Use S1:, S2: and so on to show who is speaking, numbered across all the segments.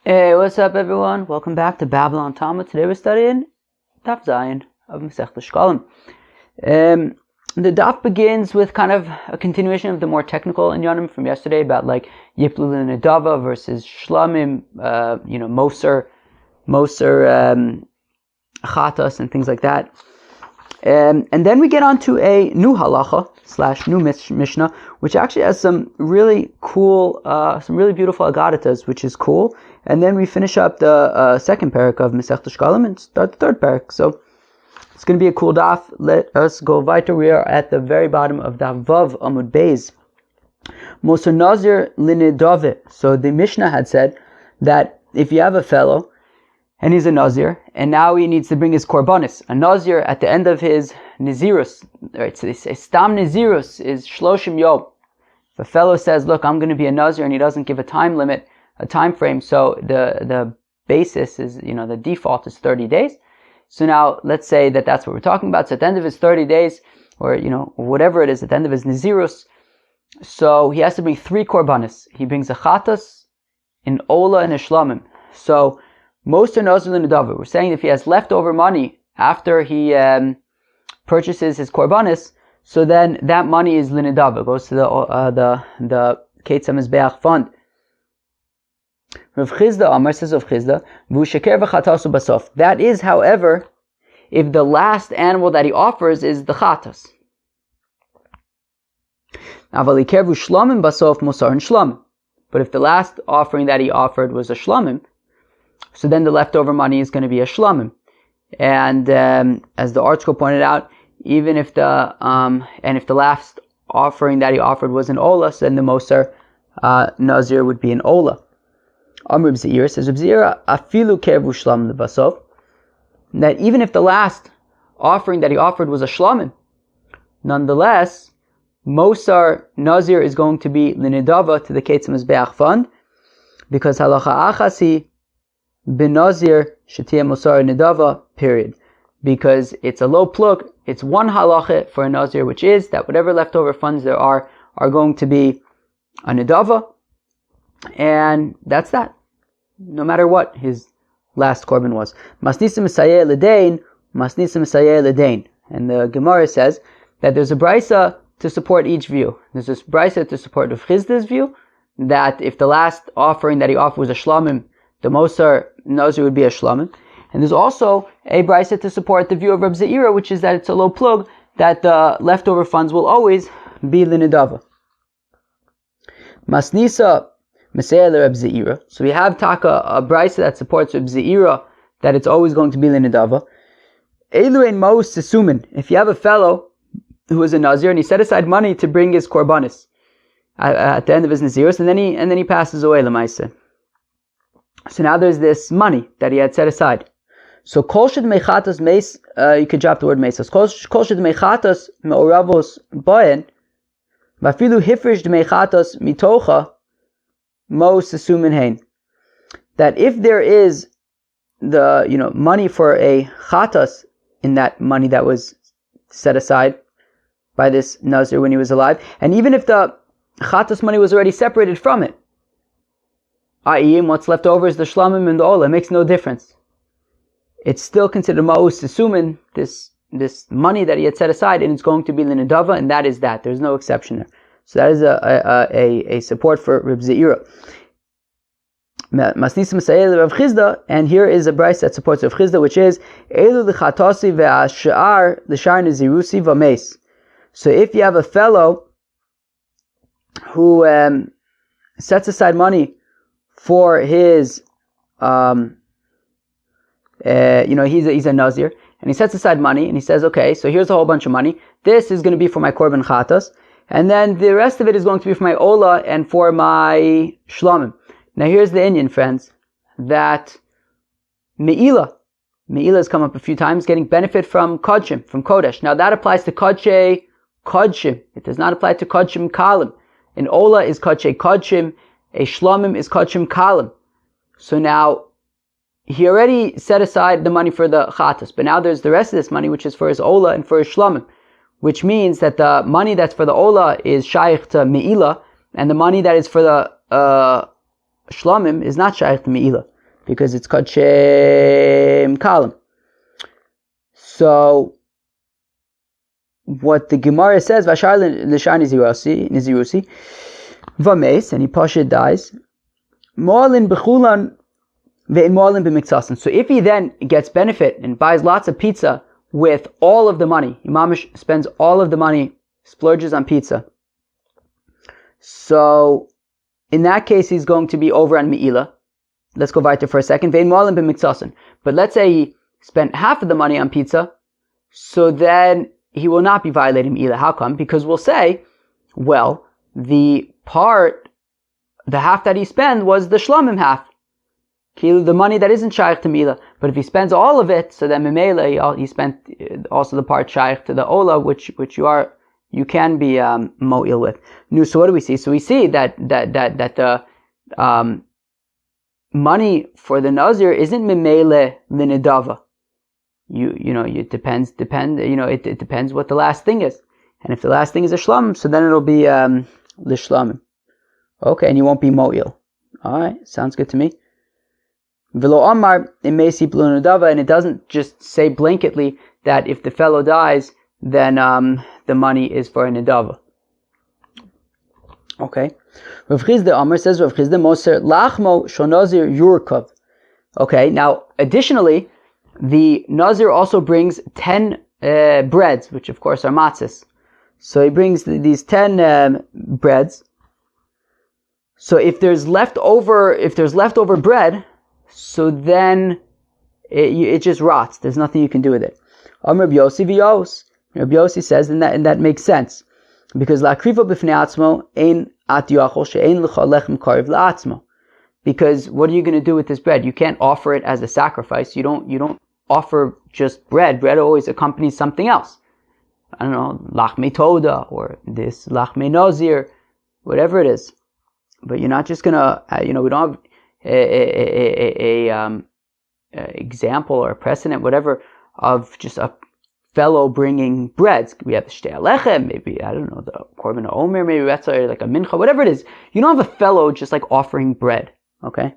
S1: Hey, what's up, everyone? Welcome back to Babylon Talmud. Today we're studying Daf Zayin of Sheqalim. The Daf begins with kind of a continuation of the more technical inyanim from yesterday about like Yiplul and Nedava versus Shlamim, Moser, Chatas, and things like that. And then we get on to a new halacha / new mishnah, which actually has some really cool, some really beautiful agaritas, which is cool. And then we finish up the second parak of Sheqalim and start the third parak. So it's going to be a cool daf. Let us go weiter. We are at the very bottom of Daf Vav Amud Beis. Moser Nazir Linedave. So the Mishnah had said that if you have a fellow and he's a Nazir, and now he needs to bring his korbanis. A Nazir at the end of his Nazirus, right? So they say Stam Nazirus is Shloshim Yom. If a fellow says, "Look, I'm going to be a Nazir," and he doesn't give a time limit, a time frame, so the basis is, the default is 30 days. So now let's say that that's what we're talking about. So at the end of his 30 days, or whatever it is, at the end of his Nazirus, so he has to bring 3 korbanis. He brings a chatas, an ola, and a shlamim. So most are Nazir l'nedava. We're saying if he has leftover money after he purchases his korbanis, so then that money is l'nedava, goes to the Ketzah Mizbeach fund. Rav Chizda Amar says of Chizda, V'hu sheker v'chatasu basof. That is, however, if the last animal that he offers is the chatas. Aval iker v'hu shlamim basof mosar and shlamim. But if the last offering that he offered was a shlamim, so then the leftover money is going to be a shlamim. And as the article pointed out, even if the last offering that he offered was an ola, so then the moser nazir would be an ola. Amr B'Zeir says, B'Zeir afilu kervu shlamim lebasov, that even if the last offering that he offered was a shlamim, nonetheless, Mosar Nazir is going to be l'nedava to the Ketzah Mizbeach fund, because halacha achasi b'nazir shetiyah Mosar nedava, period. Because it's a low plug, it's one halacha for a Nazir, which is that whatever leftover funds there are going to be a nedava, and that's that. No matter what his last korban was. Masnisim Misayeh L'Dain, Masnisim Misayeh L'Dain. And the Gemara says that there's a brisa to support each view. There's this brisa to support Rav Chizda's view, that if the last offering that he offered was a shlamim, the Moser Nazir would be a shlamim. And there's also a brisa to support the view of Reb Zeira, which is that it's a low plug, that the leftover funds will always be l'nedava. Masnisa Mesayeh Reb Zeira. So we have a brisa that supports Reb Zeira that it's always going to be l'nedava. Eiluin Maus Sesumin. If you have a fellow who is a Nazir and he set aside money to bring his korbanis at the end of his Nazirus, and then he passes away l'maaseh. So now there's this money that he had set aside. So kol shed mechatas meis, you could drop the word meisas. Kol shed mechatas me'oravos boyen, vafilu hifrish mechatas mitocha mo sesumin hein. That if there is the money for a chatas in that money that was set aside by this Nazir when he was alive, and even if the chatas money was already separated from it, i.e., what's left over is the shlamim and the ola, it makes no difference. It's still considered ma'us sesumin, this money that he had set aside, and it's going to be l'nedava, and that is that. There's no exception there. So that is a support for Reb Zeira. Masnisim Mesayeh Rav Chizda, and here is a brisa that supports Rav Chizda, which is Elu l'chatasi ve'ashar l'shar nezirusi v'meis. So if you have a fellow who sets aside money for his, he's a Nazir, and he sets aside money, and he says, okay, so here's a whole bunch of money. This is going to be for my korban chatas, and then the rest of it is going to be for my ola and for my shlamim. Now here's the Indian, friends, that Me'ila has come up a few times, getting benefit from Kodshim, from Kodesh. Now that applies to Kodshei Kodshim. It does not apply to Kodshim Kalim. An ola is Kodshei Kodshim, a shlamim is Kodshim Kalim. So now, he already set aside the money for the chatas, but now there's the rest of this money, which is for his ola and for his shlamim, which means that the money that's for the ola is shaykh to me'ila, and the money that is for the shlamim is not shaykh to me'ila. because it's called Sheqalim. So what the Gemara says, Vashar l'shar nizirusi, v'meis, and he pasha dies. Mo'alin b'chulan ve'in mo'alin b'miksasin. So if he then gets benefit and buys lots of pizza with all of the money, Imamish spends all of the money, splurges on pizza. So in that case, he's going to be over on Me'ila. Let's go weiter for a second. Ve'in mo'alin b'miksasin. But let's say he spent half of the money on pizza, so then he will not be violating Me'ila. How come? Because we'll say, well, the half that he spent was the shlamim half. The money that isn't shaykh to Me'ila. But if he spends all of it, so then Memela, he spent also the part shaykh to the Ola, which you can be mo'il with. So what do we see? So we see that the money for the Nazir isn't Memele Linidava. It depends what the last thing is. And if the last thing is a shlam, so then it'll be l'shlamim. Okay, and you won't be mo'il. Alright, sounds good to me. V'lo amar imesi b'lunadava, and it doesn't just say blanketly that if the fellow dies, then the money is for a nidava. Okay. Rav Chizda Amar says, Rav Chizda Moser lachmo shonazir yurkov. Okay, now additionally, the Nazir also brings 10 breads, which of course are matzahs. So he brings these 10 breads. So if there's leftover bread, so then it just rots. There's nothing you can do with it. Rabbi Yossi v'yos. Rabbi Yossi says, and that makes sense, because la'krivo b'fnei atzmo ein at yachol she'ein l'cha lechem karev la'atzmo. Because what are you going to do with this bread? You can't offer it as a sacrifice. You don't offer just bread. Bread always accompanies something else. I don't know, lachmei toda, or this lachmei nazir, whatever it is. But you're not just gonna, we don't have a example or a precedent, whatever, of just a fellow bringing breads. We have the shtei alechem, maybe, I don't know, the korban omer, maybe that's like a mincha, whatever it is. You don't have a fellow just like offering bread, okay?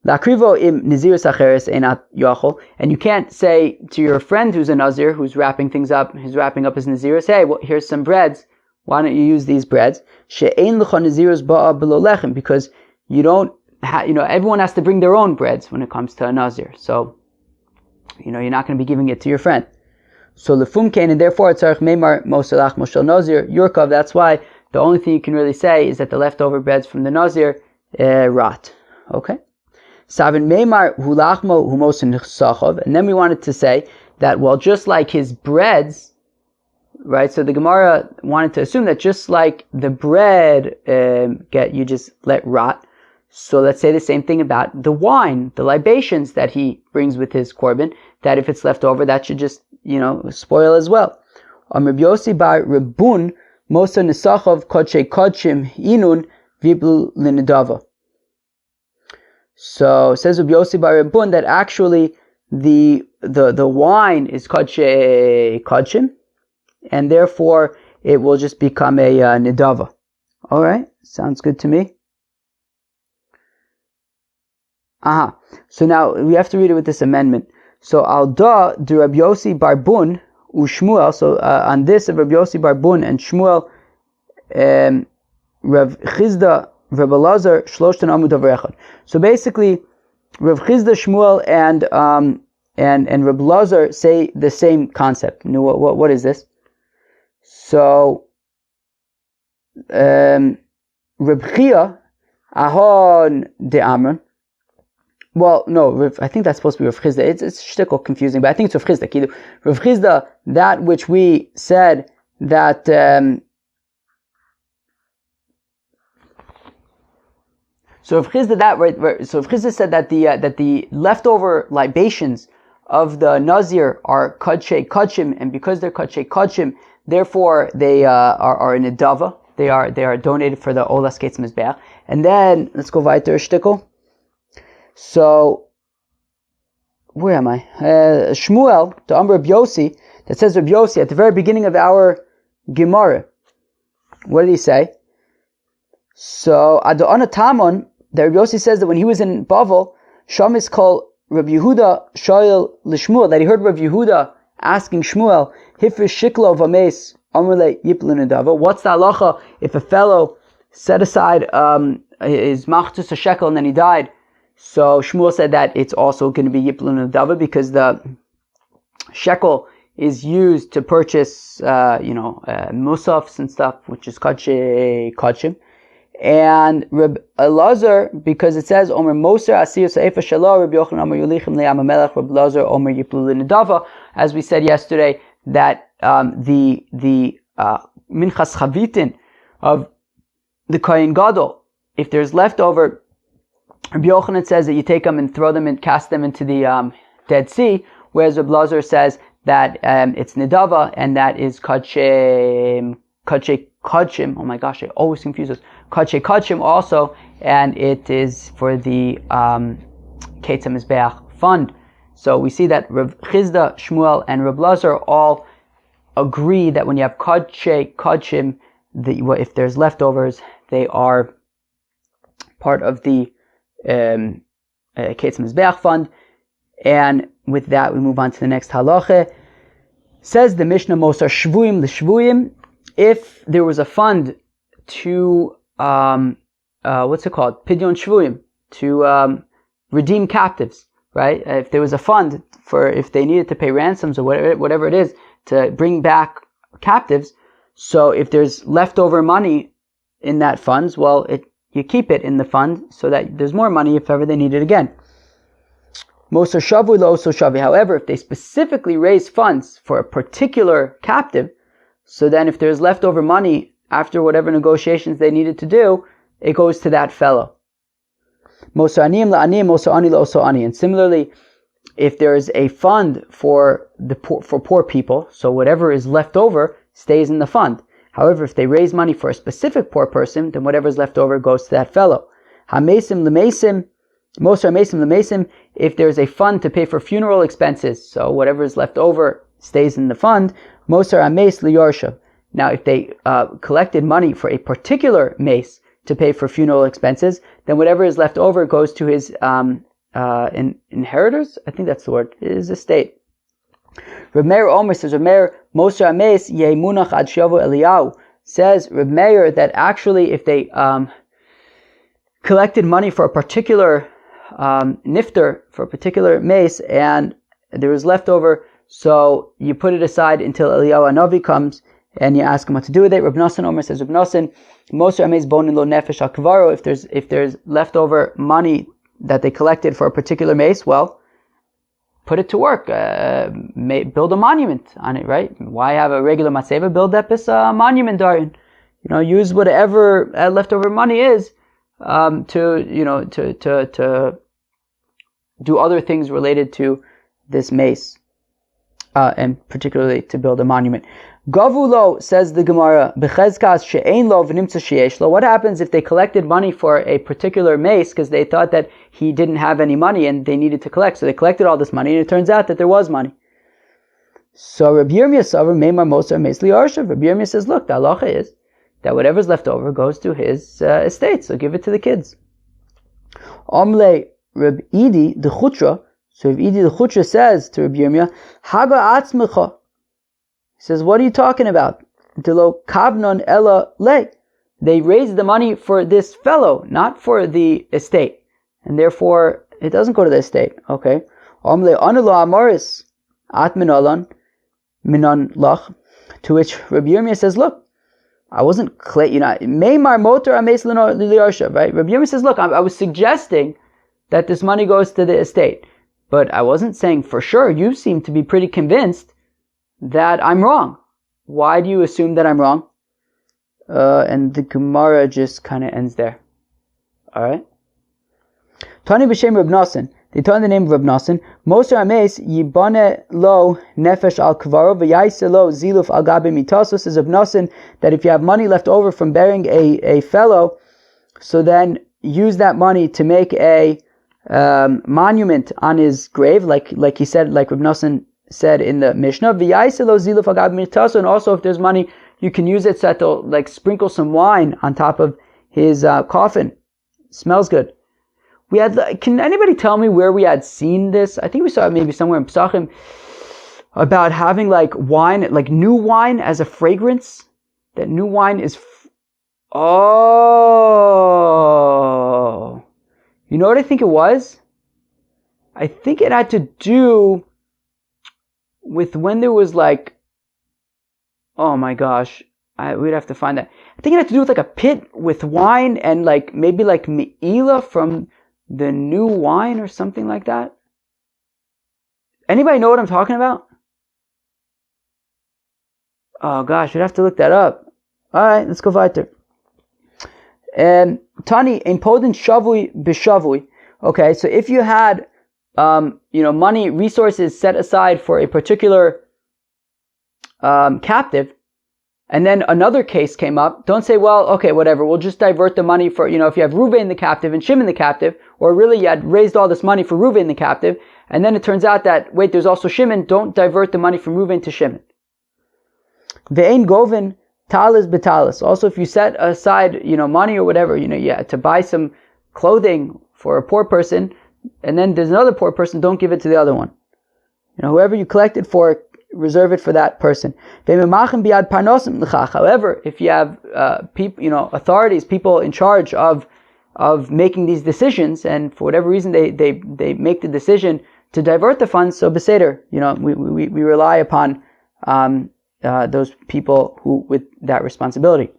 S1: La'krivo im nizirus acheres einat yachol, and you can't say to your friend who's a nazir, who's wrapping things up, who's wrapping up his nazirus, hey, well, here's some breads, why don't you use these breads? She'ein l'cha nazirus ba'a below lechem, because you don't everyone has to bring their own breads when it comes to a nazir. So, you're not going to be giving it to your friend. So lefum kain, and therefore tzarich meimar mosalach moshel nazir yurkov. That's why the only thing you can really say is that the leftover breads from the nazir rot. Okay. Savin meimar hulachmo humosin chsachov, and then we wanted to say that, well, just like his breads, right? So the Gemara wanted to assume that just like the bread you just let rot. So let's say the same thing about the wine, the libations that he brings with his korban, that if it's left over, that should just, spoil as well. Rabbi Yossi bar Rebun Mosa Nisachov Kodshe Kodshim Inun Viblu Linidava. So says Rabbi Yossi bar Rebun that actually the wine is Kodshe Kodshim, and therefore it will just become a nidava. All right, sounds good to me. So now we have to read it with this amendment. So al da de Rabbi Yossi bar Bun u Shmuel. So on this of Rabbi Yossi bar Bun and Shmuel, Rav Chizda, Rav Elazar, Shloshtan Amud Avrechad. So basically, Rav Chizda, Shmuel, and Rav Elazar say the same concept. What is this? So Reb Chia Ahon de Amron. Well, no, I think that's supposed to be Rav Chizda. It's shtickle confusing, but I think it's Rav Chizda. Rav Chizda, that which we said that so Rav Chizda so Rav Chizda said that the leftover libations of the Nazir are Kodshe Kodshim, and because they're Kodshe Kodshim, therefore they are in a dava. They are donated for the Olas Ketz Mizbeach. And then let's go weiter shtickle. So, where am I? Shmuel, the Amr of Yossi, that says Reb Yossi at the very beginning of our Gemara. What did he say? So, Ado Anatamon, that Rabbi Yossi says that when he was in Bavel, Shamis called Rabbi Yehuda Shoyel L'Shmuel, that he heard Rabbi Yehuda asking Shmuel, Hifrish Shiklo Vames Amrle Yiplin Nedava. What's the halacha if a fellow set aside his machtus a shekel and then he died? So Shmuel said that it's also going to be Yiplin Nedava because the shekel is used to purchase, musafs and stuff, which is kachim. And Reb Elazar, because it says Omer Moser Asir Seifa Shalom, Reb Yochanan Omer Yulichim Le'am Melech, Reb Elazar Omer Yiplu L'Nedava. As we said yesterday, that the minchas chavitin of the Kohen Gadol, if there's leftover, Reb Yochanan says that you take them and throw them and cast them into the Dead Sea, whereas Reb Elazar says that it's Nedava, and that is kachim. Oh my gosh, I always confuse those. Kachim also, and it is for the Ketzah Mizbeach fund. So we see that Rav Chizda, Shmuel, and Rav Lazar all agree that when you have kachim, if there's leftovers, they are part of the Ketzah Mizbeach fund. And with that, we move on to the next halacha. Says the Mishnah, Mosar Shvuyim L'Shvuyim. If there was a fund to, what's it called? Pidyon Shvuyim, to redeem captives, right? If there was a fund for, if they needed to pay ransoms or whatever it is, to bring back captives, so if there's leftover money in that funds, well, you keep it in the fund so that there's more money if ever they need it again. Mosar Shavu Lo So Shavi. However, if they specifically raise funds for a particular captive, so then if there's leftover money after whatever negotiations they needed to do, it goes to that fellow. Mosar Aniyim La'aniyim, Mosar Ani La'oso Ani. And similarly, if there is a fund for poor people, so whatever is left over stays in the fund. However, if they raise money for a specific poor person, then whatever is left over goes to that fellow. Hamesim L'Mesim, Mosar Mesim L'Mesim. If there's a fund to pay for funeral expenses, so whatever is left over stays in the fund. Mosar Ames L'Yorshav. Now, if they collected money for a particular mace to pay for funeral expenses, then whatever is left over goes to his inheritors. I think that's the word. His estate. Reb Meir Omer says, Reb Meir, Mosar Ames Yemunach Ad Shavu Eliyahu. Says Reb Meir that actually if they collected money for a particular nifter, for a particular mace, and there was leftover, so you put it aside until Eliyahu Hanavi comes, and you ask him what to do with it. Reb Nosson Omer says, Reb Nosson, Mosar Ames Bonin Lo Nefesh Al Kavaro. If there's leftover money that they collected for a particular mace, well, put it to work. Build a monument on it, right? Why have a regular matzeva? Build that monument, Darian. Use whatever leftover money is to do other things related to this mace, and particularly to build a monument. Gavulo, says the Gemara, b'chezkas she'ein lo v'nimtza she'esh lo. What happens if they collected money for a particular mace because they thought that he didn't have any money and they needed to collect, so they collected all this money and it turns out that there was money. So Rabbi Yirmiyah Savar Meimar Mosar Meis Li'arshav. Rabbi Yirmiyah says, look, the halacha is that whatever's left over goes to his estate, so give it to the kids. Omle Reb Idi the Chutra. So Reb Idi the Chutra says to Reb Yirmiyah, Haga atzmecha. He says, what are you talking about? Delo kavnon ella le. They raised the money for this fellow, not for the estate, and therefore it doesn't go to the estate. Okay. Omle anelo amaris atminolan minon lach. To which Reb Yirmiyah says, look, I wasn't Meimar motor ames liyarsha, right? Rabbi Yirmiyah says, look, I was suggesting that this money goes to the estate, but I wasn't saying for sure. You seem to be pretty convinced that I'm wrong. Why do you assume that I'm wrong? And the Gemara just kind of ends there. All right. Tani b'shem Reb Nosson. They turn the name of Reb Nosson. Mosar Ames yibane lo nefesh al kvaro v'yaise lo ziluf al gabe mitaso. Says Reb Nosson that if you have money left over from burying a fellow, so then use that money to make a monument on his grave, like he said, like Reb Nosson said in the Mishnah. V'yaise lo ziluf al gabe mitaso. And also, if there's money, you can use it so to sprinkle some wine on top of his coffin. Smells good. We had. Can anybody tell me where we had seen this? I think we saw it maybe somewhere in Pesachim about having like wine, like new wine as a fragrance. That new wine is. Oh, you know what I think it was? I think it had to do with when there was like. Oh my gosh, we'd have to find that. I think it had to do with like a pit with wine and like maybe like me'ila from the new wine or something like that. Anybody know what I'm talking about? Oh gosh, we'd have to look that up. All right, let's go weiter. Tani in podin shavui b'shavui. Okay, so if you had, money, resources set aside for a particular captive, and then another case came up, don't say, well, okay, whatever, we'll just divert the money for, if you have Reuven the captive and Shimon the captive, or really you had raised all this money for Reuven the captive, and then it turns out that, wait, there's also Shimon, don't divert the money from Reuven to Shimon. Ve'ein govin talis betalis. Also, if you set aside, money or whatever, to buy some clothing for a poor person, and then there's another poor person, don't give it to the other one. Whoever you collected for, reserve it for that person. However, if you have people, authorities, people in charge of making these decisions, and for whatever reason they make the decision to divert the funds, so beseder, we rely upon those people who with that responsibility.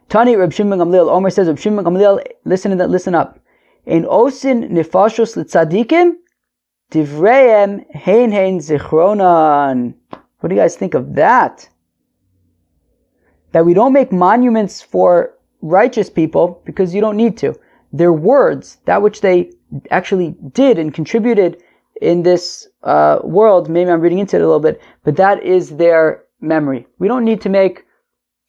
S1: Tani Reb Shimon Gamliel, Omer says, Reb Shimon Gamliel, listen up. Ein osin nefashos l'tzadikim Divreim hein zichronan. What do you guys think of that? That we don't make monuments for righteous people because you don't need to. Their words, that which they actually did and contributed in this world, maybe I'm reading into it a little bit, but that is their memory. We don't need to make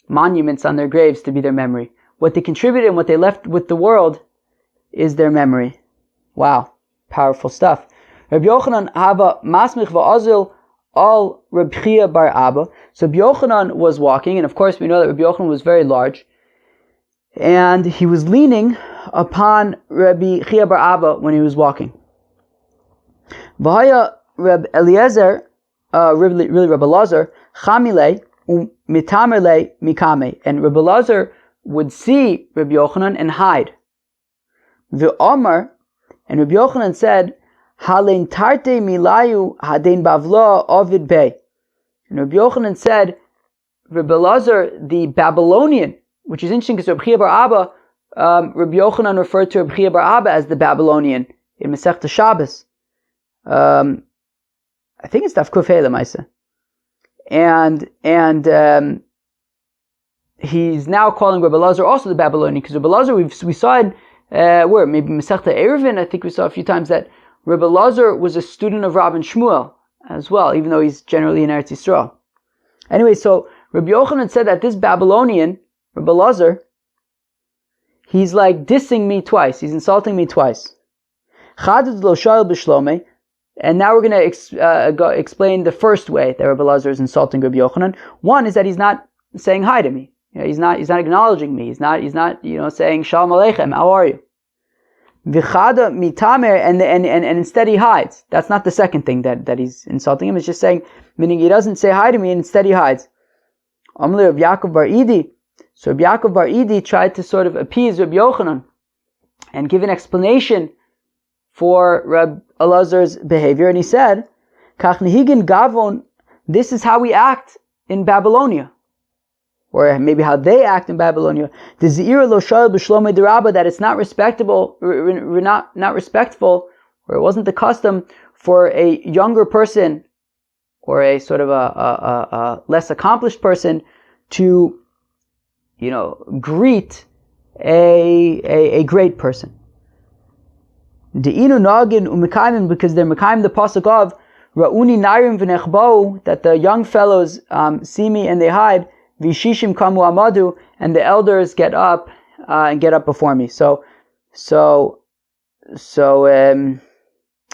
S1: monuments on their graves to be their memory. What they contributed and what they left with the world is their memory. Wow, powerful stuff. Rabbi Yochanan hava masmich va'azil al Rabbi Chia bar Abba. So Rabbi Yochanan was walking, and of course we know that Rabbi Yochanan was very large, and he was leaning upon Rabbi Chia bar Abba when he was walking. V'haya Rabbi Eliezer, really Rabbi Lazar, chamile mitamerle mikame, and Rabbi Lazar would see Rabbi Yochanan and hide. V'omar, and Rabbi Yochanan said, Halein tarte milayu hadein bavlo ovid bey. And Rabbi Yochanan said, Rabbi Lazar, the Babylonian, which is interesting because Rabbi Chia bar Abba, Rabbi Yochanan referred to Rabbi Chia bar Abba as the Babylonian in Masechta Shabbos. I think it's Daf Kuf Hey Lemaisa. And he's now calling Rabbi Lazar also the Babylonian, because Rabbi Lazar, we saw it, where? Maybe Masechta Eruvin, I think we saw a few times that Rabbi Lazar was a student of Rabban Shmuel as well, even though he's generally in Eretz Yisrael. Anyway, so Rabbi Yochanan said that this Babylonian, Rabbi Lazar, he's like dissing me twice. He's insulting me twice. And now we're going to explain the first way that Rabbi Lazar is insulting Rabbi Yochanan. One is that he's not saying hi to me. He's not acknowledging me. He's not saying Shalom Aleichem, how are you? V'chada mitamer, and instead he hides. That's not the second thing that he's insulting him. It's just saying, meaning he doesn't say hi to me and instead he hides. Amli Reb Yaakov bar Idi. So Reb Yaakov bar Idi tried to sort of appease Reb Yochanan and give an explanation for Reb Elazar's behavior, and he said, Kach nehigin gavon, this is how we act in Babylonia. Or maybe how they act in Babylonia. The Ze'ira lo shal b'shlomei derabba, that it's not respectable, not respectful, or it wasn't the custom for a younger person or a sort of a less accomplished person to, greet a great person. De'inu nagin umekayim, because they're mekayim the pasuk of Ra'uni nairim v'nechbou, that the young fellows see me and they hide. Vishishim kamu amadu, and the elders get up before me. So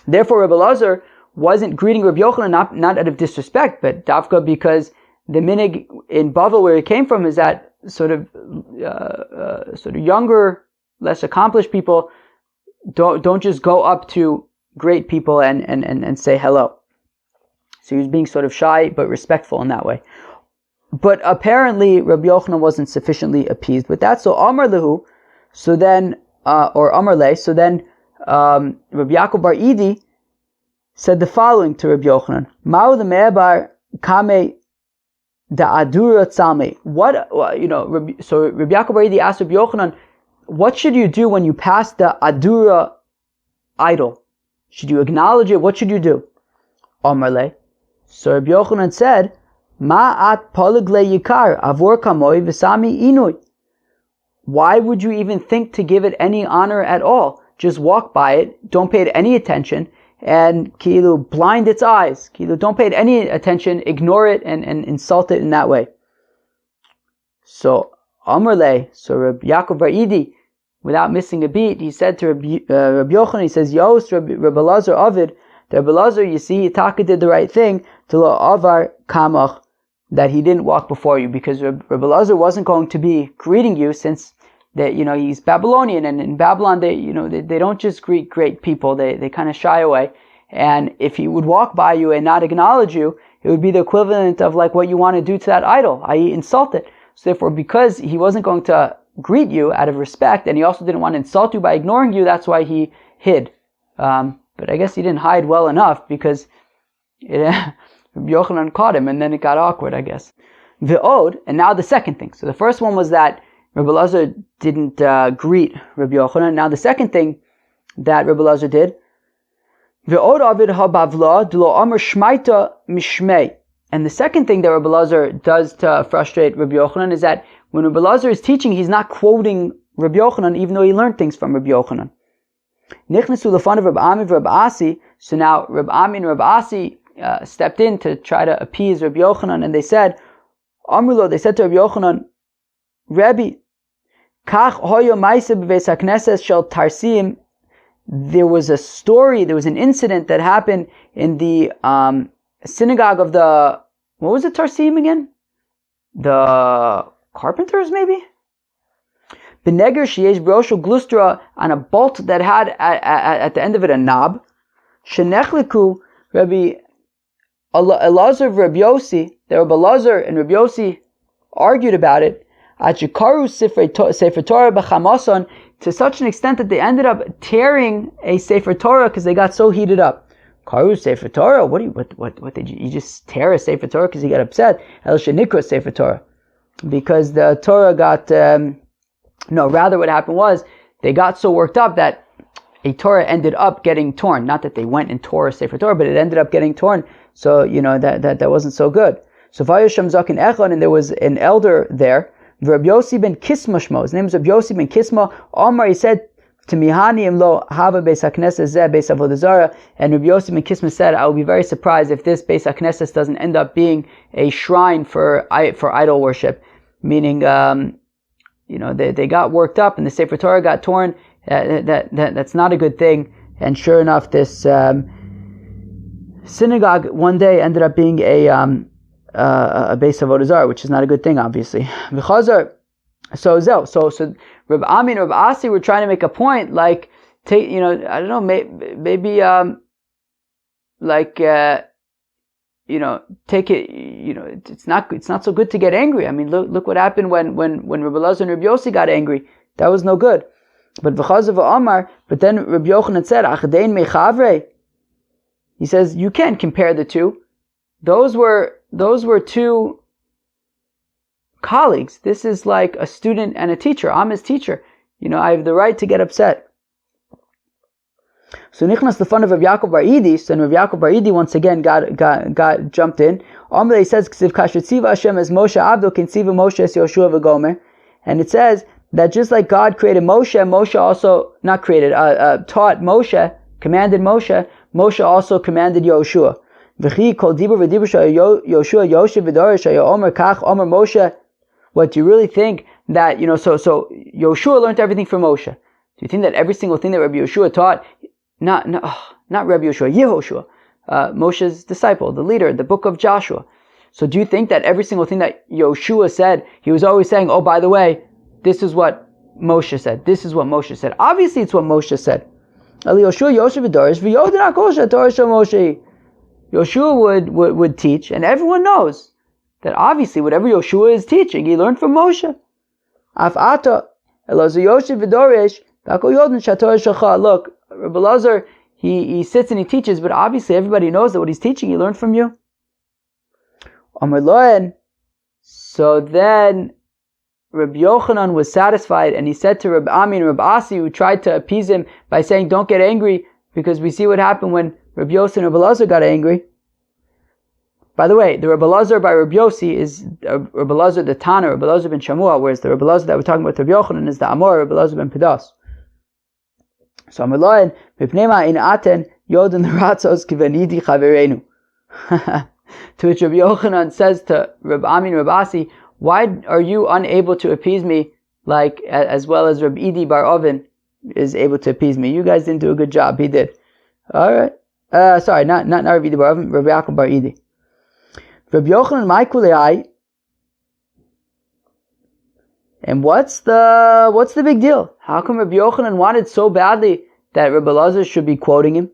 S1: therefore Rabbi Lazar wasn't greeting Rabbi Yochanan not out of disrespect, but dafka because the minig in Bavel where he came from is that sort of younger, less accomplished people don't just go up to great people and say hello. So he was being sort of shy but respectful in that way. But apparently Rabbi Yochanan wasn't sufficiently appeased with that. So Amar Lehu, so then, or Amar Le, so then Rabbi Yaakov Bar Idi said the following to Rabbi Yochanan: Ma'u the me'ebar kame da adura tzalme. So Rabbi Yaakov Bar Idi asked Rabbi Yochanan, what should you do when you pass the adura idol? Should you acknowledge it? What should you do? Amar Le. So Rabbi Yochanan said, Ma'at poligle yikar avor kamoi v'sami inui. Why would you even think to give it any honor at all? Just walk by it, don't pay it any attention, and kilu blind its eyes. Kilu don't pay it any attention, ignore it and insult it in that way. So Amar Le, so Rabbi Yaakov Bar Idi, without missing a beat, he said to Rabbi Yochanan, he says, Yos Rabbi Lazar Ovid, Rabbi Lazar, you see, Taka did the right thing to lo avar kamach, that he didn't walk before you, because Rabbi Lazar wasn't going to be greeting you, since that he's Babylonian, and in Babylon they don't just greet great people, they kind of shy away. And if he would walk by you and not acknowledge you, it would be the equivalent of like what you want to do to that idol, i.e. insult it. So therefore, because he wasn't going to greet you out of respect, and he also didn't want to insult you by ignoring you, that's why he hid. But I guess he didn't hide well enough, because Rabbi Yochanan caught him, and then it got awkward, I guess. Ve'od, and now the second thing. So the first one was that Rabbi Lazar didn't greet Rabbi Yochanan. Now the second thing that Rabbi Lazar did, Ve'od avid habavla d'lo amar shmaita mishmei. And the second thing that Rabbi Lazar does to frustrate Rabbi Yochanan is that when Rabbi Lazar is teaching, he's not quoting Rabbi Yochanan, even though he learned things from Rabbi Yochanan. Nichnasu lefan of Rabbi Ami Rabbi Asi. So now Rabbi Ami and Rabbi Asi stepped in to try to appease Rabbi Yochanan, and they said, Amrulo, they said to Rabbi Yochanan, Rabbi, kach hoyo ma'aseh b'beis hakneses shel Tarsim. There was an incident that happened in the synagogue of the, what was it, Tarsim again? The carpenters, maybe? Beneger sheyesh brosho glustra, on a bolt that had at the end of it a knob. Shenechliku Rabbi Elazar of Rabbi Yossi, that Rabbi Elazar and Rabbi Yossi argued about it. Achikaru Sefer Torah b'chamason, to such an extent that they ended up tearing a Sefer Torah because they got so heated up. Karu Sefer Torah? What did you just tear a Sefer Torah because you got upset? El shenikra Sefer Torah, because the Torah got rather what happened was they got so worked up that a Torah ended up getting torn. Not that they went and tore a Sefer Torah, but it ended up getting torn. So that wasn't so good. So Vayasham Zakin Echon, and there was an elder there, Rabbi Yossi ben Kisma Shmo. His name is Rabbi Yossi ben Kisma. Omar, he said to Mihani Imlo Hava Beis HaKnesses Zeh Beis Avodah Zarah, and Rabbi Yossi ben Kisma said, I will be very surprised if this Beis HaKnesses doesn't end up being a shrine for idol worship. Meaning, they got worked up and the Sefer Torah got torn. That's not a good thing. And sure enough, this synagogue one day ended up being a base of Avodah Zarah, which is not a good thing, obviously. So Rabbi Ami and Rabbi Asi were trying to make a point, like, take, I don't know, maybe, take it, it's not so good to get angry. I mean, look what happened when Rabbi Lazar and Rabbi Yossi got angry. That was no good. But then Rabbi Yochanan said, Achdein mechavre. He says, you can't compare the two. Those were two colleagues. This is like a student and a teacher. I'm his teacher. I have the right to get upset. So Nichnas the fun of Rabbi Yaakov Bar Idi. So Rabbi Yaakov Bar Idi once again got jumped in. He says, Ksiv kashetziva Hashem as Moshe Abdo kinsiva Moshe es Yoshua v'Gomer. And it says that just like God created Moshe, Moshe also taught Moshe, commanded Moshe. Moshe also commanded Yoshua. V'chi kol dibur v'dibur Yoshua Yoshev v'dor shayo Omer kach Omer Moshe. What, do you really think that, so Yoshua learned everything from Moshe? Do you think that every single thing that Rabbi Yoshua taught, not Rabbi Yoshua, Yehoshua, Moshe's disciple, the leader, the book of Joshua. So do you think that every single thing that Yoshua said, he was always saying, oh, by the way, this is what Moshe said. This is what Moshe said. Obviously it's what Moshe said. Ali Yoshua Yosef Dorish v'Yodin Akosha Dorish Moshe. Yoshua would teach, and everyone knows that obviously whatever Yoshua is teaching, he learned from Moshe. Afata Elazar Yosef v'Dorish v'Akol Yodin Shator Shacha. Look, Rabbi Elazar, he sits and he teaches, but obviously everybody knows that what he's teaching, he learned from you. Amar Loen. So then Rabbi Yochanan was satisfied, and he said to Rabbi Ami and Rabbi Asi, who tried to appease him by saying, don't get angry, because we see what happened when Rabbi Yossi and Rabbi Elazar got angry. By the way, the Rabbi Elazar by Rabbi Yossi is Rabbi Elazar the Tana, Rabbi Elazar ben Shamuel, whereas the Rabbi Elazar that we're talking about, Rabbi Yochanan, is the Amor, Rabbi Elazar ben Pedas. So Amaloin, Mipnema in Aten, Yodin Ratzos Kivanidi Chaverenu. To which Rabbi Yochanan says to Rabbi Ami and Rabbi Asi, why are you unable to appease me like as well as Rabbi Idi bar Ovin is able to appease me? You guys didn't do a good job. He did. Alright. Sorry, not Rabbi Idi bar Ovin, Rabbi Yaakov bar Idi. Rabbi Yochanan Maikulei. And what's the big deal? How come Rabbi Yochanan wanted so badly that Rabbi Elazar should be quoting him?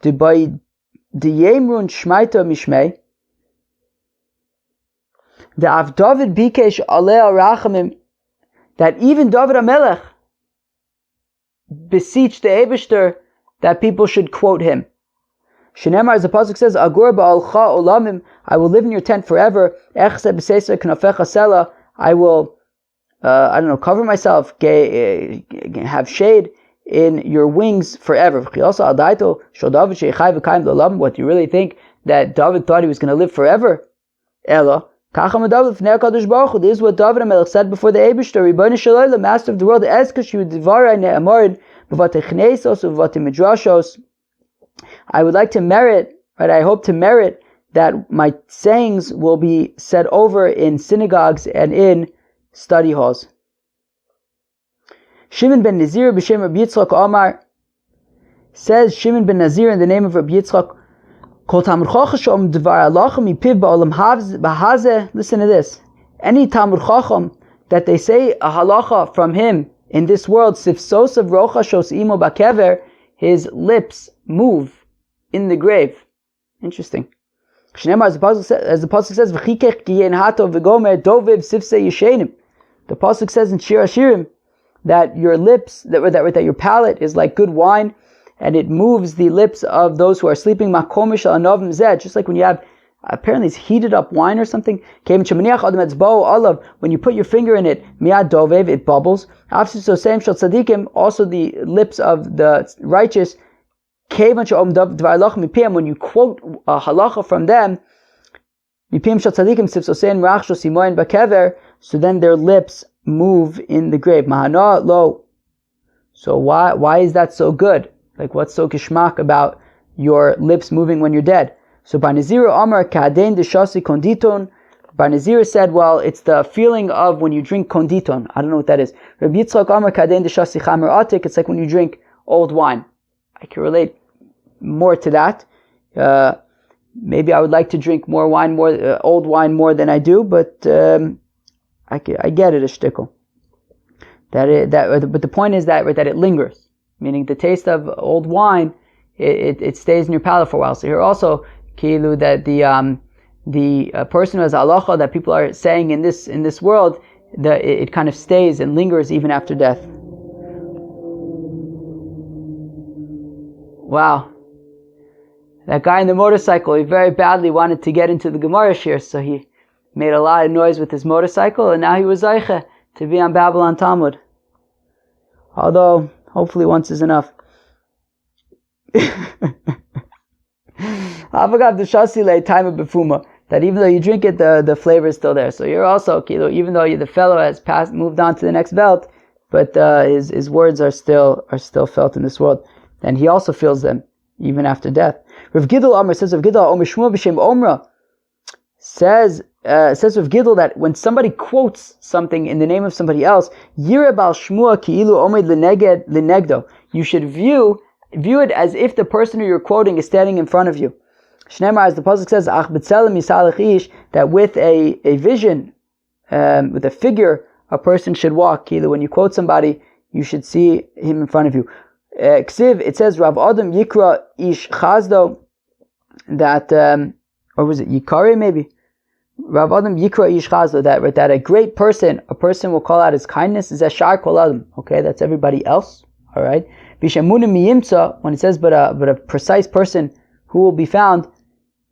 S1: The Yemrun Shmaita Mishmei. The Av David Bikesh Aleh Rachamim, that even David HaMelech beseeched the Eibishter that people should quote him. Shenemar, as the pasuk says, Agur ba'alcha olamim, I will live in your tent forever. Echse b'seisa knafecha sela, I will, cover myself, have shade in your wings forever. What do you really think that David thought he was going to live forever? Ella. This is what David HaMelech said before the Eibishter, Rebbeinu Shalom, Master of the world, I would like to merit, right? I hope to merit that my sayings will be said over in synagogues and in study halls. Shimon ben Nazir b'shem Rabbi Yitzchak Omar, says Shimon ben Nazir in the name of Rabbi Yitzchak, listen to this. Any Talmud Chacham that they say a halacha from him in this world, sifsosav rocha shos imo bakever, his lips move in the grave. Interesting. As the pasuk says, "V'chikech kiyen hato v'gomer doviv sifse yishenim." The pasuk says in Shir Hashirim that your lips, that your palate is like good wine, and it moves the lips of those who are sleeping. Makomish anovim zed, just like when you have apparently it's heated up wine or something. When you put your finger in it, miyad dovev, it bubbles. Also the lips of the righteous. When you quote a halacha from them, so then their lips move in the grave. So why is that so good? Like, what's so kishmak about your lips moving when you're dead? So Bar Nazir Amar Kaden Deshasi Konditon. Bar Nazir said, well, it's the feeling of when you drink konditon. I don't know what that is. Rabbi Yitzchak Amar Kaden Deshasi Chamer Atik. It's like when you drink old wine. I can relate more to that. Maybe I would like to drink more wine, old wine more than I do, but I get it, a shtickle. But the point is that it lingers. Meaning the taste of old wine, it stays in your palate for a while. So here also, kilu, that the person who has halacha that people are saying in this world, it kind of stays and lingers even after death. Wow. That guy in the motorcycle, he very badly wanted to get into the Gemara shir, so he made a lot of noise with his motorcycle, and now he was Zayche to be on Babylon Talmud. Although, hopefully once is enough. That even though you drink it, the flavor is still there. So you're also, even though the fellow has moved on to the next belt, but his words are still felt in this world, and he also feels them even after death. Rav Gidl Amr says, Rav Gidl Omer Shmuel b'shem Omra says Rav Gidl that when somebody quotes something in the name of somebody else, Yireh bal Shmuel ki'ilu omed lenegdo, you should view it as if the person who you're quoting is standing in front of you. Shneimar, as the pasuk says, Ach b'tzelem yisalech ish, that with a vision, with a figure, a person should walk. Either when you quote somebody, you should see him in front of you. Ksiv, it says Rav Adam Yikra Ish Chazdo, that or was it Yikare maybe? Rav Adam Yikra Ish Chazdo, that a great person, a person will call out his kindness, is Ashar Kol Adam. Okay, that's everybody else. All right. Bishamunim Miyimtza, when it says but a precise person who will be found,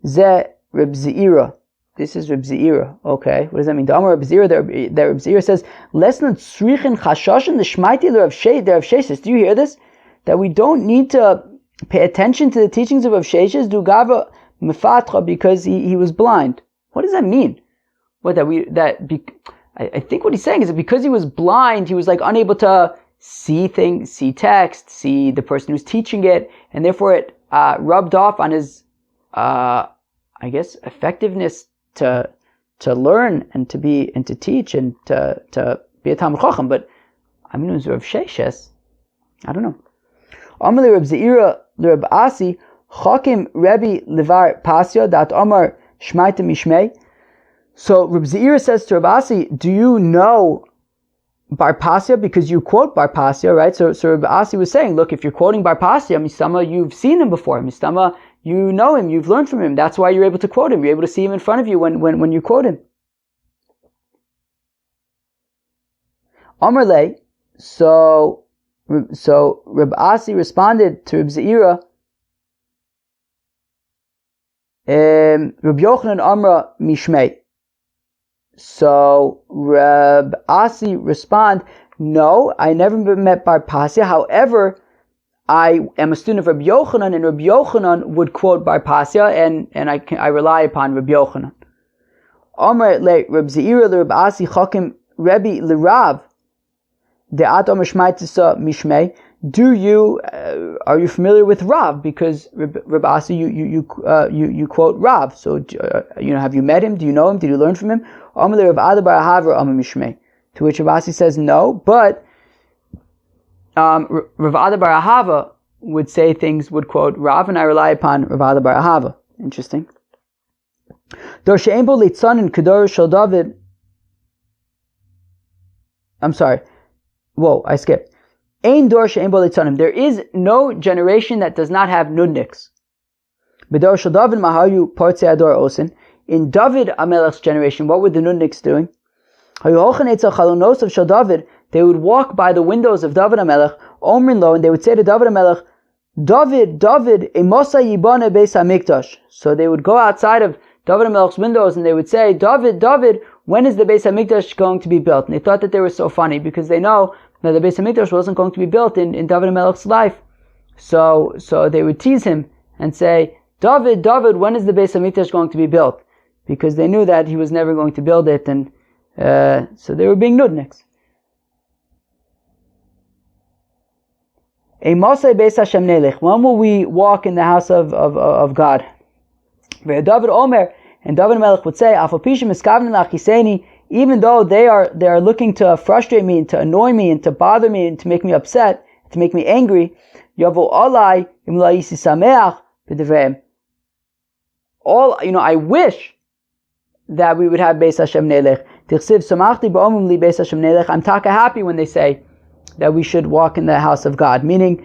S1: Ze Reb Zeira. This is Reb Zeira. Okay, what does that mean? The Amar Reb Zeira, that Reb Zeira says, Lesnan Tzrichin Chashashin L'Shmaiti L'Rav Sheshes. Do you hear this? That we don't need to pay attention to the teachings of Rav Sheshes, Dugava Mefatra, because he was blind. What does that mean? I think what he's saying is that because he was blind, he was like unable to see things, see text, see the person who's teaching it, and therefore it rubbed off on his, effectiveness to learn and to teach and to be a Talmid Chacham. But I mean, it was Rav Sheshes. I don't know. Amar Reb Zeira Reb Asi Chakim Rebbe Levar Pasya Dat Amar Shmaita Mishmei. So Reb Zeira says to Reb Asi, do you know Bar Pasya because you quote Bar Pasya, right? So Reb Asi was saying, look, if you're quoting Bar Pasya, Mistama, you've seen him before. Mistama, you know him, you've learned from him. That's why you're able to quote him. You're able to see him in front of you when you quote him. Amar Le, so Reb Asi responded to Reb Zeira, Reb Yochanan Amra Mishmei. So Reb Asi respond, no, I never met Bar Pasya. However, I am a student of Reb Yochanan, and Reb Yochanan would quote Bar Pasya, and I rely upon Reb Yochanan. Amar le Reb Zeira le Reb Asi Chakim Rebbe le Rav de'at Amar Shmaitisa Mishmei. Are you familiar with Rav? Because Reb Asi, you quote Rav. So have you met him? Do you know him? Did you learn from him? Amar le Rav Ada bar Ahava Amar Mishmei. To which Reb Asi says no, but Rav Ada bar Ahava would quote Rav, and I rely upon Rav Ada bar Ahava. Interesting. Dor she'ein bo litzanin kedor shel David. I'm sorry. Whoa, I skipped. Ein dor she'ein bo litzanim. There is no generation that does not have nudniks. B'dor shel David mahayu partzei ador osin. In David Amelech's generation, what were the nudniks doing? Hayu hochan etzel chalonos of shel David. They would walk by the windows of David Amelech, omrin lo, and they would say to David Amelech, David, emosa yibane beis hamikdash. So they would go outside of David Amelech's windows and they would say, David, when is the Beis HaMikdash going to be built? And they thought that they were so funny because they know that the Beis HaMikdash wasn't going to be built in David Amelech's life. So they would tease him and say, David, when is the Beis HaMikdash going to be built? Because they knew that he was never going to build it, and so they were being nudniks. When will we walk in the house of God? David Omer, and David Melech would say, even though they are looking to frustrate me and to annoy me and to bother me and to make me upset, to make me angry, I wish that we would have Beis Hashem Nelech. I'm taka happy when they say that we should walk in the house of God, meaning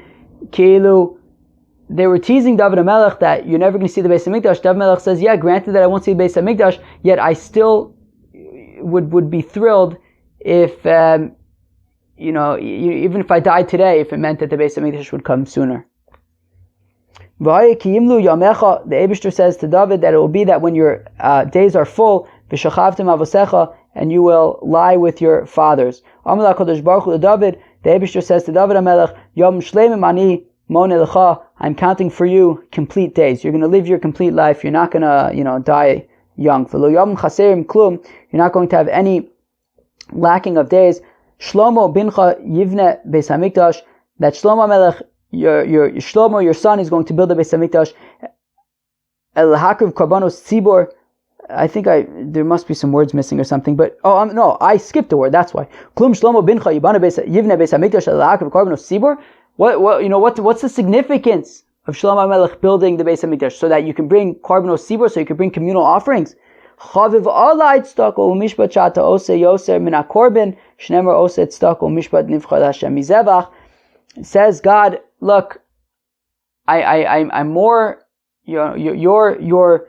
S1: Kilu, they were teasing David HaMelech that you're never going to see the Beis HaMikdash. David HaMelech says, yeah, granted that I won't see the Beis HaMikdash, yet I still would be thrilled if, even if I died today, if it meant that the Beis HaMikdash would come sooner. The Eibishter says to David that it will be that when your days are full, and you will lie with your fathers. David, the Eibishter says to David HaMelech, Yom Shleimim Ani Mon Elecha, I'm counting for you complete days. You're going to live your complete life. You're not going to, die young. You're not going to have any lacking of days. Shlomo bincha yivne Beis Hamikdash. That Shlomo Melech, your Shlomo, your son, is going to build the Beis Hamikdash. El Hakriv Korbanos Tzibor. I think there must be some words missing or something, but no, I skipped a word. That's why. Klum Shlomo bincha yivne Beis Hamikdash El Hakriv Korbanos Tzibor. What's the significance of Shlomo Melech building the Beis HaMikdash? So that you can bring korbanos sibor, so you can bring communal offerings. Chaviv alay tzedakah u'mishpat shata oseh yoser min hakorban shneimar oseh tzedakah u'mishpat nivchad Hashem mizevach. Says God, look, I'm more, your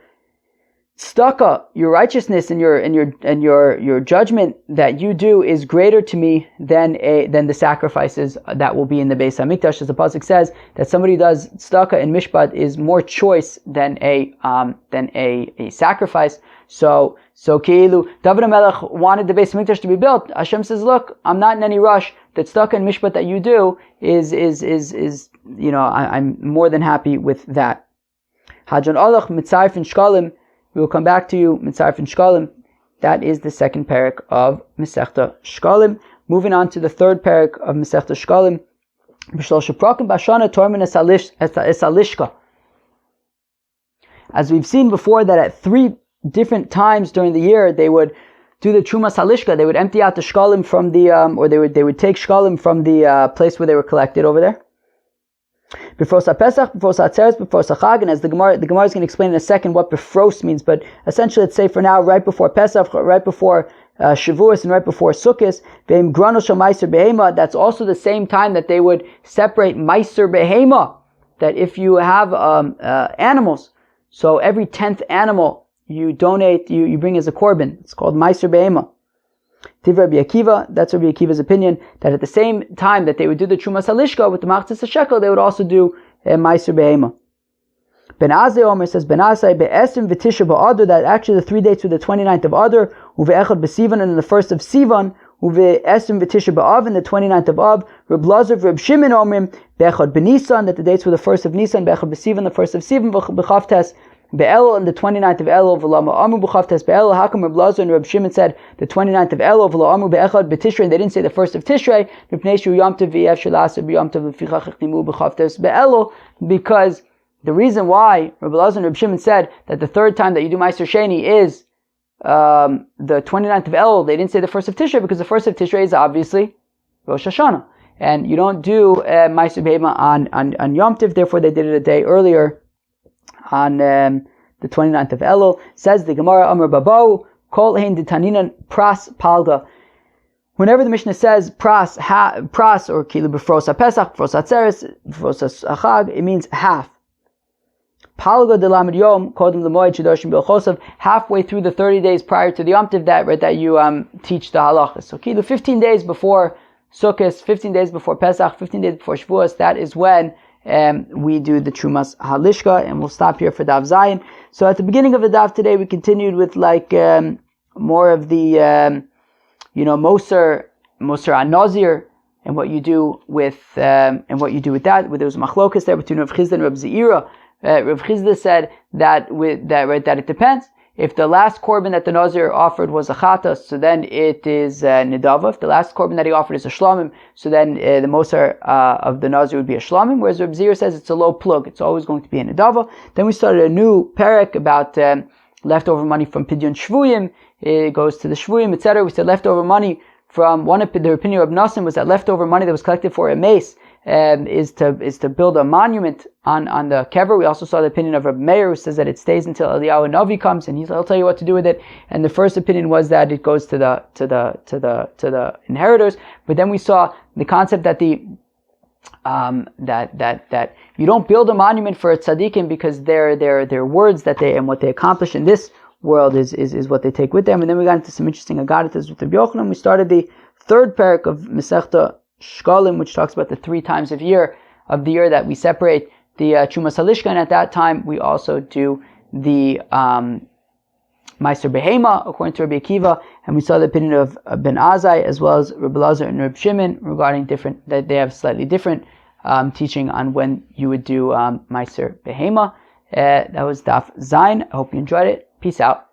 S1: tzedakah, your righteousness and your judgment that you do is greater to me than the sacrifices that will be in the Beis Hamikdash. As the pasuk says, that somebody who does tzedakah and mishpat is more choice than a sacrifice. So Keilu, David HaMelech wanted the Beis Hamikdash to be built. Hashem says, look, I'm not in any rush. The tzedakah and mishpat that you do is I'm more than happy with that. Hajan Olach Mitzaref and Sheqalim. We will come back to you, Mitzaref and Sheqalim. That is the second parak of Masechta Sheqalim. Moving on to the third parak of Masechta Sheqalim. As we've seen before, that at 3 different times during the year, they would do the Trumas Halishka. They would empty out the Sheqalim from the, or they would take Sheqalim from the place where they were collected over there. Before Pesach, before Atzeres, before Chag, and as the Gemara is going to explain in a second what Befros means, but essentially let's say for now, right before Pesach, right before Shavuos, and right before Sukkot, Ve'im Grano Shel Meiser Behema, that's also the same time that they would separate Meiser Behema, that if you have animals, so every 10th animal you donate, you bring as a korban, it's called Meiser Behema. Tiv Rabbi Akiva, that's Rabbi Akiva's opinion, that at the same time that they would do the Trumas Halishka with the Machzis HaShekel, they would also do Meiser Behema. Ben Azai Omer says, Ben Azai be'esim v'tisha ba'adar, that actually the 3 dates were the 29th of Adar, uve'echad b'Sivan, and the 1st of Sivan, uve'esim v'tisha ba'av, and the 29th of Av. Reb Lazar v'Reb Shimon Omrim, be'echad b'Nisan, that the dates were the 1st of Nisan, be'echad b'Sivan, the 1st of Sivan, v'chavtes Be'elul, and the 29th of Elul, v'lama amu b'chavtes be'elul. How come Reb Lazar and Reb Shimon said the 29th of Elul, v'la amu be'echad b'Tishrei, and they didn't say the 1st of Tishrei? Because the reason why Reb Lazar and Reb Shimon said that the third time that you do Meiser Sheni is the 29th of Elul, they didn't say the 1st of Tishrei, because the 1st of Tishrei is obviously Rosh Hashanah, and you don't do Meiser Behema on Yom Tov. Therefore, they did it a day earlier, on the 29th of Elul. Says the Gemara, Amar Babau, Kol Hein Ditaninan Pras Palga. Whenever the Mishnah says pras, or Kilu B'fros HaPesach, B'fros HaTzeres, B'fros HaChag, it means half. Palga de Lamed Yom, Kodem L'moed Shedoshim B'Chosav, halfway through the 30 days prior to the Yom Tov that you teach the halachas. So Kilu 15 days before Sukkot, 15 days before Pesach, 15 days before Shavuos, that is when we do the Trumas Halishka, and we'll stop here for Daf Zayin. So at the beginning of the Daf today, we continued with more of the Moser HaNazir, and what you do with that. There was a machlokas there between Rav Chizda and Rav Zeira. Rav Chizda said that it depends. If the last korban that the Nazir offered was a chata, so then it is nidava. If the last korban that he offered is a shlamim, so then the moser of the Nazir would be a shlamim. Whereas Reb Zir says it's a low plug; it's always going to be a nidava. Then we started a new parak about leftover money from pidyon shvuyim. It goes to the shvuyim, etc. We said leftover money from one of the opinion of Nassim was that leftover money that was collected for a mace is to build a monument on the kever. We also saw the opinion of Reb Meir, who says that it stays until Eliyahu Navi comes, and he'll tell you what to do with it. And the first opinion was that it goes to the inheritors. But then we saw the concept that that you don't build a monument for a tzaddikim because their words that they and what they accomplish in this world is what they take with them. And then we got into some interesting agaritas with Rabbi Yochanan. We started the third parak of Masechta Sheqalim, which talks about the 3 times of the year that we separate the Trumas Halishka, and at that time we also do the Meiser Behema according to Rabbi Akiva, and we saw the opinion of Ben Azai as well as Rabbi Lazar and Rabbi Shimon regarding that they have slightly different teaching on when you would do Meiser Behema. That was Daf Zayin. I hope you enjoyed it. Peace out.